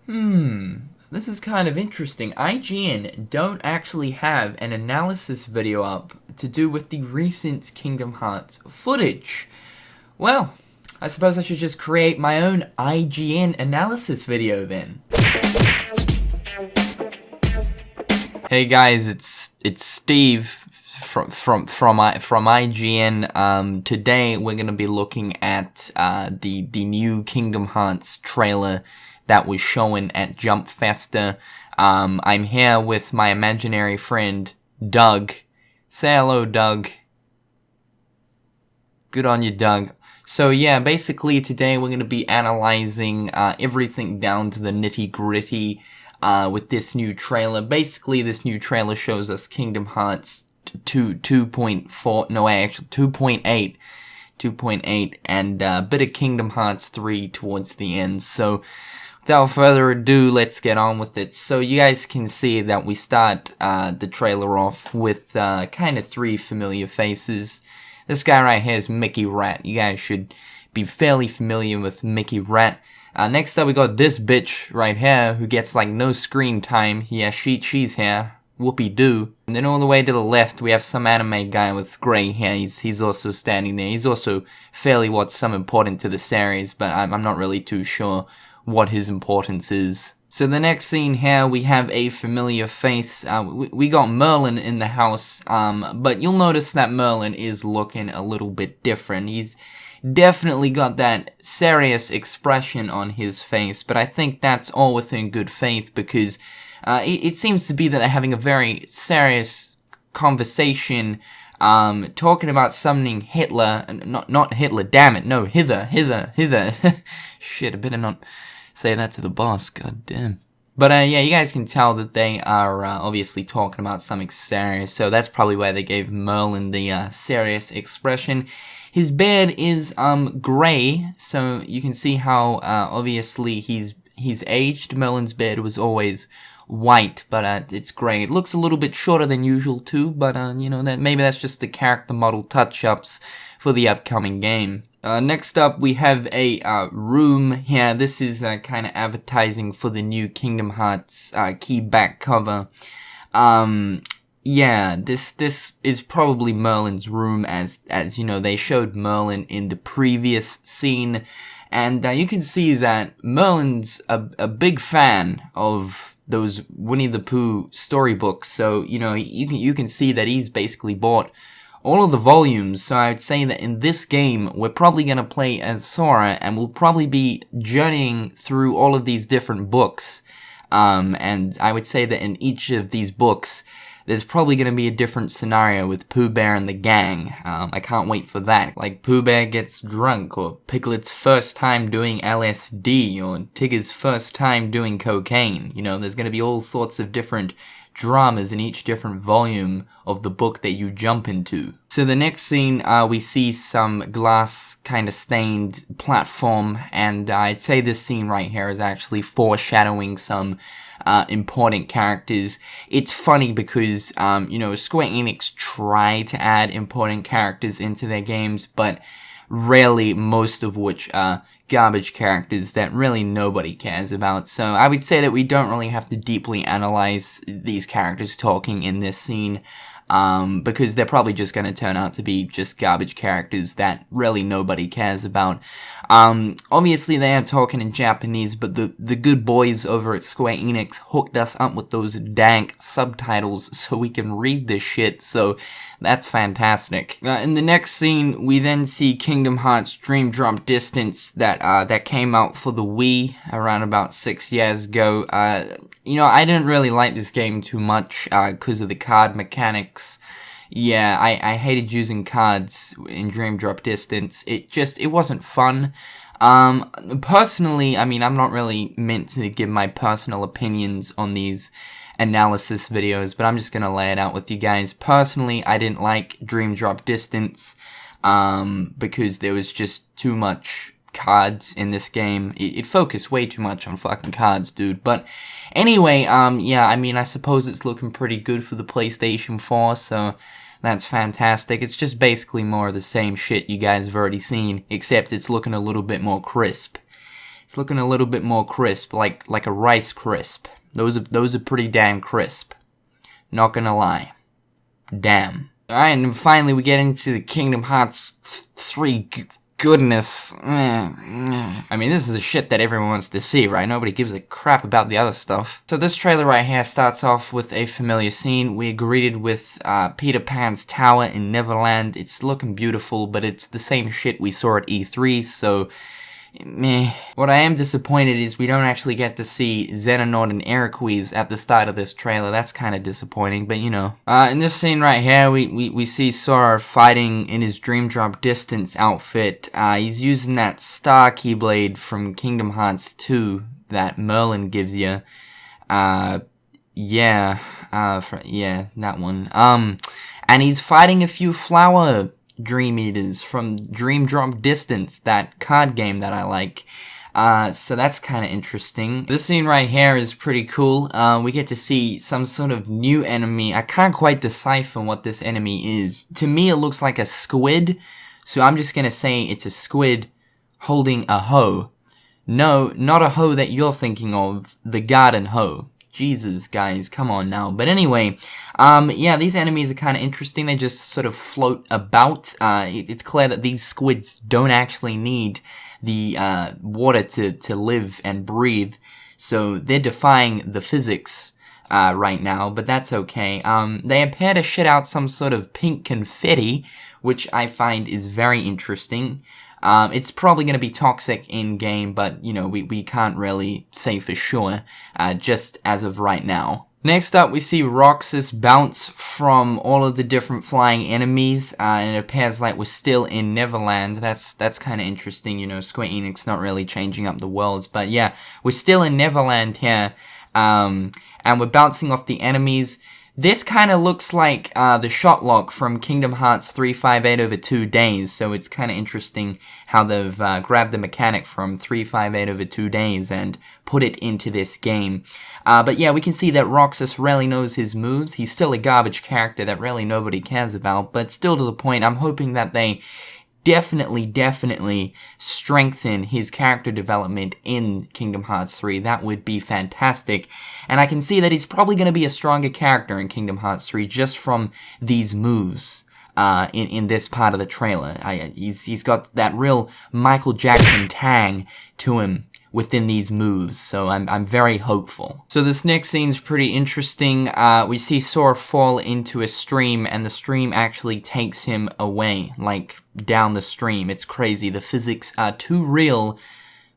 This is kind of interesting. IGN don't actually have an analysis video up to do with the recent Kingdom Hearts footage. Well, I suppose I should just create my own IGN analysis video then. Hey guys, it's Steve from IGN. Today we're gonna be looking at the new Kingdom Hearts trailer that was shown at Jump Festa. I'm here with my imaginary friend Doug. Say hello, Doug. Good on you, Doug. So yeah, basically today we're gonna be analyzing everything down to the nitty-gritty with this new trailer. Basically, this new trailer shows us Kingdom Hearts 2.4, no, actually 2.8, and a bit of Kingdom Hearts 3 towards the end. So without further ado, let's get on with it. So you guys can see that we start the trailer off with kind of three familiar faces. This guy right here is Mickey Rat. You guys should be fairly familiar with Mickey Rat. Next up, we got this bitch right here who gets like no screen time. Yeah, she's here. Whoopie-doo. And then all the way to the left, we have some anime guy with grey hair. He's also standing there. He's also fairly some important to the series, but I'm not really too sure what his importance is. So the next scene here, we have a familiar face. We got Merlin in the house, but you'll notice that Merlin is looking a little bit different. He's definitely got that serious expression on his face, but I think that's all within good faith because it seems to be that they're having a very serious conversation, talking about summoning Hitler, not Hitler, damn it, no, hither. Shit, I better not say that to the boss, god damn. But yeah, you guys can tell that they are obviously talking about something serious, so that's probably why they gave Merlin the serious expression. His beard is grey, so you can see how obviously he's aged. Merlin's beard was always white, but it's grey. It looks a little bit shorter than usual too, but you know, that maybe that's just the character model touch-ups for the upcoming game. Next up, we have a room here. This is kind of advertising for the new Kingdom Hearts key back cover. Yeah, this is probably Merlin's room, as you know, they showed Merlin in the previous scene, and you can see that Merlin's a big fan of those Winnie the Pooh storybooks. So you know, you can see that he's basically bought all of the volumes. So I would say that in this game, we're probably going to play as Sora, and we'll probably be journeying through all of these different books. And I would say that in each of these books, there's probably going to be a different scenario with Pooh Bear and the gang. I can't wait for that. Like Pooh Bear gets drunk, or Piglet's first time doing LSD, or Tigger's first time doing cocaine. You know, there's going to be all sorts of different dramas in each different volume of the book that you jump into. So the next scene, we see some glass kind of stained platform, and I'd say this scene right here is actually foreshadowing some important characters. It's funny because, you know, Square Enix try to add important characters into their games, but rarely, most of which are garbage characters that really nobody cares about. So I would say that we don't really have to deeply analyze these characters talking in this scene, because they're probably just going to turn out to be just garbage characters that really nobody cares about. Obviously they are talking in Japanese, but the good boys over at Square Enix hooked us up with those dank subtitles so we can read this shit, so that's fantastic. In the next scene, we then see Kingdom Hearts Dream Drop Distance that came out for the Wii around about 6 years ago. You know, I didn't really like this game too much because of the card mechanics. Yeah, I hated using cards in Dream Drop Distance. It wasn't fun. Personally, I mean, I'm not really meant to give my personal opinions on these analysis videos, but I'm just gonna lay it out with you guys. Personally, I didn't like Dream Drop Distance, because there was just too much cards in this game. It focused way too much on fucking cards, dude. But anyway, yeah, I mean, I suppose it's looking pretty good for the PlayStation 4, so that's fantastic. It's just basically more of the same shit you guys have already seen, except it's looking a little bit more crisp. It's looking a little bit more crisp, like a Rice crisp. Those are pretty damn crisp. Not gonna lie. Damn. Alright, and finally we get into the Kingdom Hearts 3 goodness. I mean, this is the shit that everyone wants to see, right? Nobody gives a crap about the other stuff. So this trailer right here starts off with a familiar scene. We're greeted with Peter Pan's tower in Neverland. It's looking beautiful, but it's the same shit we saw at E3, so meh. What I am disappointed is we don't actually get to see Xehanort and Eraqus at the start of this trailer. That's kind of disappointing, but you know. In this scene right here, we see Sora fighting in his Dream Drop Distance outfit. He's using that Star Keyblade from Kingdom Hearts 2 that Merlin gives you. Yeah, that one. And he's fighting a few flower Dream Eaters from Dream Drop Distance, that card game that I like. So that's kind of interesting. This scene right here is pretty cool. We get to see some sort of new enemy. I can't quite decipher what this enemy is. To me, it looks like a squid, so I'm just gonna say it's a squid holding a hoe. No, not a hoe that you're thinking of, the garden hoe. Jesus, guys, come on now. But anyway, yeah, these enemies are kind of interesting. They just sort of float about. It's clear that these squids don't actually need the water to live and breathe. So they're defying the physics right now, but that's okay. They appear to shit out some sort of pink confetti, which I find is very interesting. It's probably going to be toxic in-game, but, you know, we can't really say for sure, just as of right now. Next up, we see Roxas bounce from all of the different flying enemies, and it appears like we're still in Neverland. That's kind of interesting, you know, Square Enix not really changing up the worlds, but yeah, we're still in Neverland here, and we're bouncing off the enemies. This kind of looks like the shot lock from Kingdom Hearts 358 over 2 days, so it's kind of interesting how they've grabbed the mechanic from 358 over 2 days and put it into this game. But yeah, we can see that Roxas really knows his moves. He's still a garbage character that really nobody cares about, but still to the point, I'm hoping that they definitely strengthen his character development in Kingdom Hearts 3. That would be fantastic. And I can see that he's probably going to be a stronger character in Kingdom Hearts 3 just from these moves in this part of the trailer. He's got that real Michael Jackson tang to him within these moves, so I'm very hopeful. So this next scene's pretty interesting. We see Sora fall into a stream, and the stream actually takes him away, like down the stream. It's crazy. The physics are too real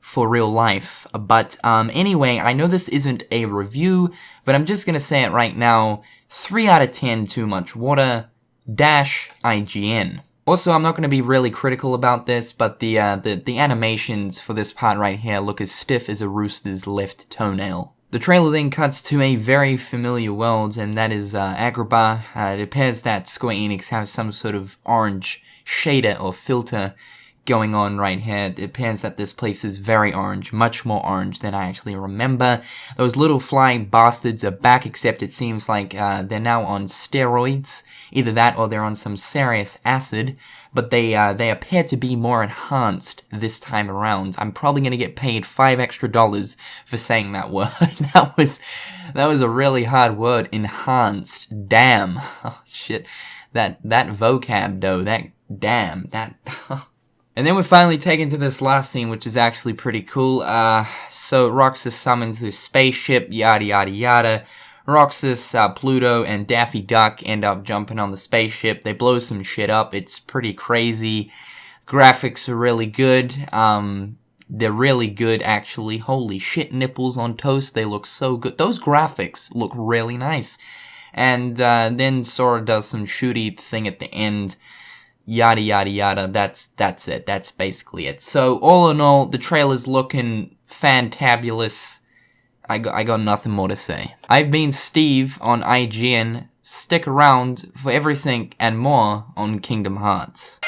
for real life. But anyway, I know this isn't a review, but I'm just gonna say it right now. 3 out of 10 too much water, IGN. Also, I'm not going to be really critical about this, but the animations for this part right here look as stiff as a rooster's left toenail. The trailer then cuts to a very familiar world, and that is Agrabah. It appears that Square Enix has some sort of orange shader or filter going on right here. It appears that this place is very orange, much more orange than I actually remember. Those little flying bastards are back, except it seems like they're now on steroids. Either that or they're on some serious acid, but they appear to be more enhanced this time around. I'm probably gonna get paid $5 extra for saying that word. that was a really hard word, enhanced. Damn. Oh shit. That vocab though, And then we're finally taken to this last scene, which is actually pretty cool. So Roxas summons this spaceship, yada yada yada. Roxas, Pluto, and Daffy Duck end up jumping on the spaceship. They blow some shit up. It's pretty crazy. Graphics are really good. They're really good, actually. Holy shit, nipples on toast. They look so good. Those graphics look really nice. And then Sora does some shooty thing at the end. Yada yada yada. That's it. That's basically it. So all in all, the trailer's looking fantabulous. I got nothing more to say. I've been Steve on IGN. Stick around for everything and more on Kingdom Hearts.